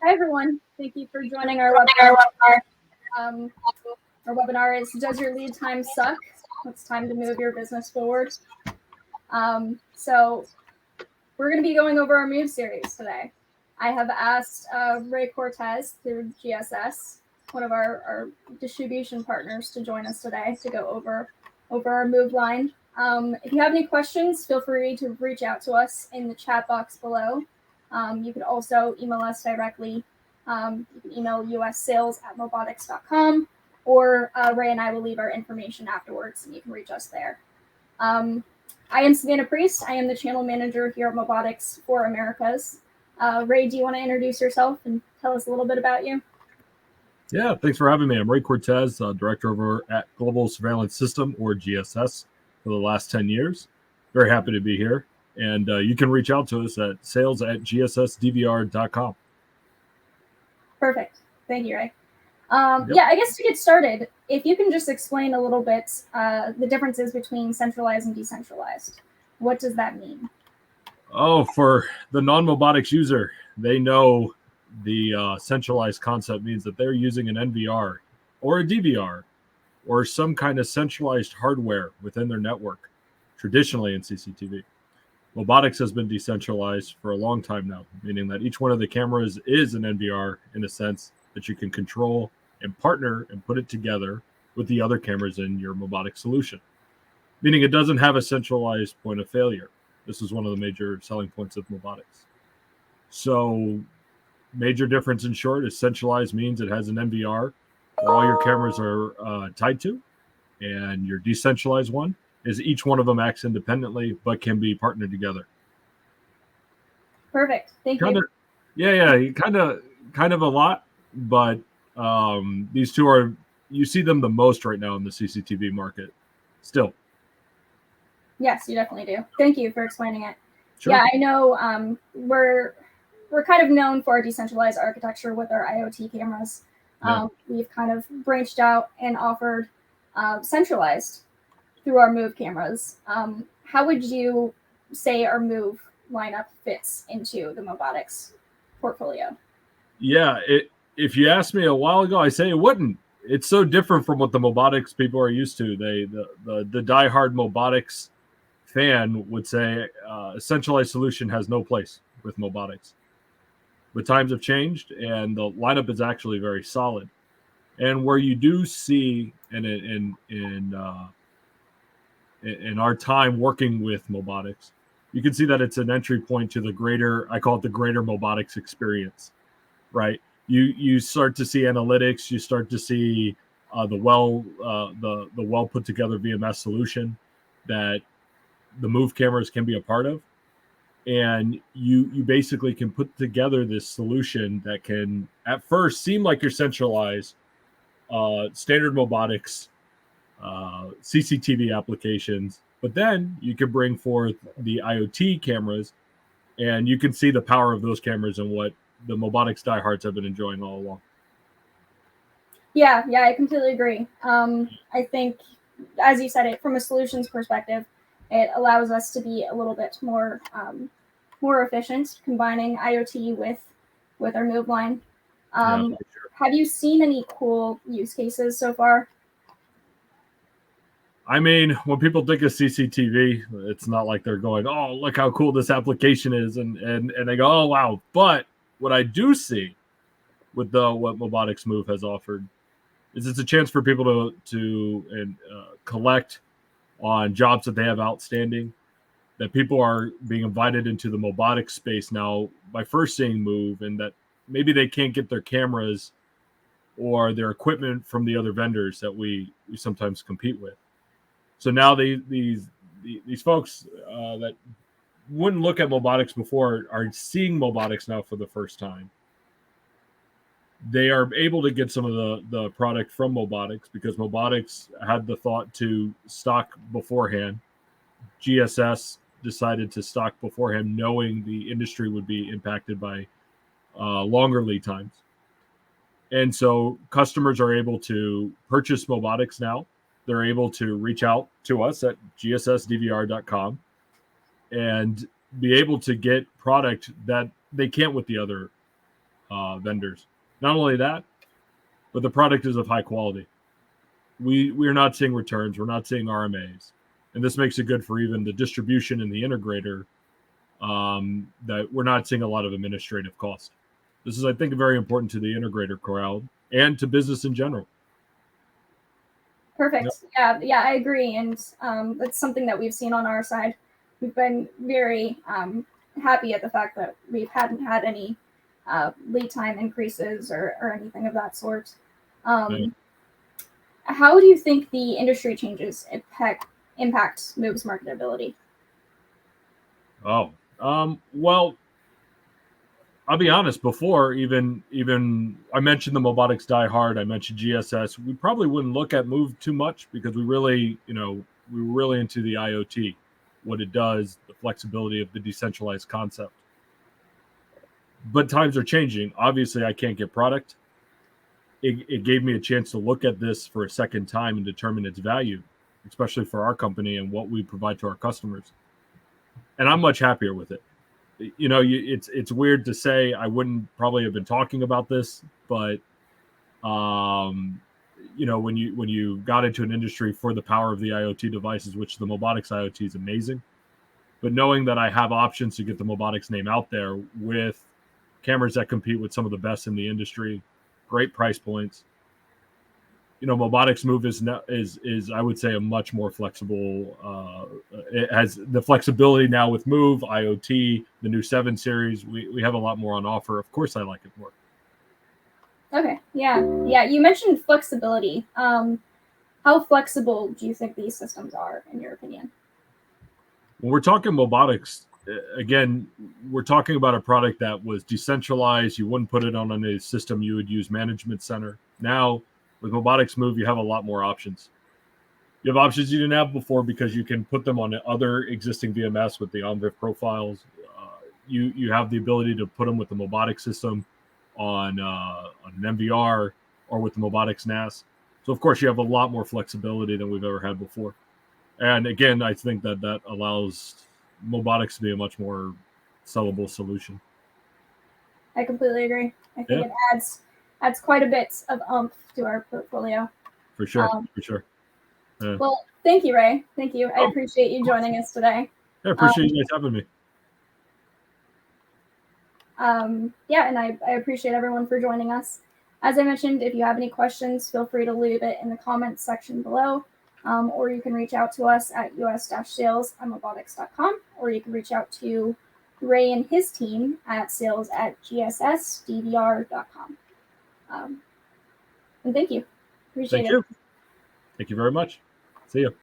Hi, everyone. Thank you for joining our webinar. Our webinar is, Does Your Lead Time Suck? It's time to move your business forward. So we're going to be going over our Move series today. I have asked Ray Cortez through GSS, one of our distribution partners, to join us today to go over our Move line. If you have any questions, feel free to reach out to us in the chat box below. You could also email us directly. You can email ussales@mobotics.com, or Ray and I will leave our information afterwards, and you can reach us there. I am Savannah Priest. I am the channel manager here at MOBOTIX for Americas. Ray, do you want to introduce yourself and tell us a little bit about you? Yeah, thanks for having me. I'm Ray Cortez, director over at Global Surveillance System, or GSS, for the last 10 years. Very happy to be here. And you can reach out to us at sales@gssdvr.com. Perfect. Thank you, Ray. Yeah, I guess to get started, if you can just explain a little bit the differences between centralized and decentralized. What does that mean? Oh, for the non-MOBOTIX user, they know the centralized concept means that they're using an NVR or a DVR or some kind of centralized hardware within their network, traditionally in CCTV. MOBOTIX has been decentralized for a long time now, meaning that each one of the cameras is an NVR in a sense that you can control and partner and put it together with the other cameras in your MOBOTIX solution, meaning it doesn't have a centralized point of failure. This is one of the major selling points of MOBOTIX. So major difference in short is centralized means it has an NVR where all your cameras are tied to, and your decentralized one is each one of them acts independently but can be partnered together. Perfect. Thank you. Yeah, kind of a lot, but these two are, you see them the most right now in the CCTV market still. Yes, you definitely do. Thank you for explaining it. Sure. Yeah, I know we're kind of known for our decentralized architecture with our IoT cameras. We've kind of branched out and offered centralized through our Move cameras. How would you say our Move lineup fits into the MOBOTIX portfolio? Yeah, if you asked me a while ago, I say it wouldn't. It's so different from what the MOBOTIX people are used to. The diehard MOBOTIX fan would say a centralized solution has no place with MOBOTIX. But times have changed, and the lineup is actually very solid. And where you do see, in our time working with MOBOTIX, you can see that it's an entry point to the greater, I call it the greater MOBOTIX experience, right? You start to see analytics, you start to see the well put together VMS solution that the Move cameras can be a part of, and you basically can put together this solution that can at first seem like you're centralized, standard MOBOTIX CCTV applications, but then you can bring forth the IoT cameras, and you can see the power of those cameras and what the MOBOTIX diehards have been enjoying all along. Yeah, I completely agree. I think, as you said, it from a solutions perspective, it allows us to be a little bit more efficient, combining IoT with our Move line. Sure. Have you seen any cool use cases so far? I mean, when people think of CCTV, it's not like they're going, "Oh, look how cool this application is," and they go, "Oh, wow." But what I do see with what MOBOTIX Move has offered is it's a chance for people to collect on jobs that they have outstanding, that people are being invited into the MOBOTIX space now by first seeing Move, and that maybe they can't get their cameras or their equipment from the other vendors that we sometimes compete with. So now these folks that wouldn't look at MOBOTIX before are seeing MOBOTIX now for the first time. They are able to get some of the product from MOBOTIX because MOBOTIX had the thought to stock beforehand. GSS decided to stock beforehand, knowing the industry would be impacted by longer lead times. And so customers are able to purchase MOBOTIX now. They're able to reach out to us at gssdvr.com and be able to get product that they can't with the other vendors. Not only that, but the product is of high quality. We're not seeing returns. We're not seeing RMAs. And this makes it good for even the distribution and the integrator, that we're not seeing a lot of administrative cost. This is, I think, very important to the integrator crowd and to business in general. Perfect. Yep. Yeah, I agree. And that's something that we've seen on our side. We've been very happy at the fact that we hadn't had any lead time increases or anything of that sort. How do you think the industry changes impact Move's marketability? Well, I'll be honest. Before even I mentioned the MOBOTIX Die Hard, I mentioned GSS. We probably wouldn't look at Move too much because we were really into the IoT, what it does, the flexibility of the decentralized concept. But times are changing. Obviously, I can't get product. It gave me a chance to look at this for a second time and determine its value, especially for our company and what we provide to our customers. And I'm much happier with it. It's weird to say. I wouldn't probably have been talking about this, but when you got into an industry for the power of the IoT devices, which the MOBOTIX IoT is amazing, but knowing that I have options to get the MOBOTIX name out there with cameras that compete with some of the best in the industry, great price points. MOBOTIX Move is I would say a much more flexible. It has the flexibility now with Move, IoT, the new 7 series. We have a lot more on offer. Of course, I like it more. Okay. Yeah. You mentioned flexibility. How flexible do you think these systems are, in your opinion? When we're talking MOBOTIX, again, we're talking about a product that was decentralized. You wouldn't put it on a system you would use management center. Now, with MOBOTIX Move, you have a lot more options. You have options you didn't have before because you can put them on other existing VMS with the OnVIF profiles. You have the ability to put them with the MOBOTIX system on an MVR or with the MOBOTIX NAS. So, of course, you have a lot more flexibility than we've ever had before. And again, I think that allows MOBOTIX to be a much more sellable solution. I completely agree. I think it adds quite a bit of oomph to our portfolio. For sure. Yeah. Well, thank you, Ray. Thank you. I appreciate you joining us today. I appreciate you guys having me. And I appreciate everyone for joining us. As I mentioned, if you have any questions, feel free to leave it in the comments section below. Or you can reach out to us at us-sales@mobotics.com, or you can reach out to Ray and his team at sales@gssdvr.com. And thank you. Appreciate it. Thank you very much. See you.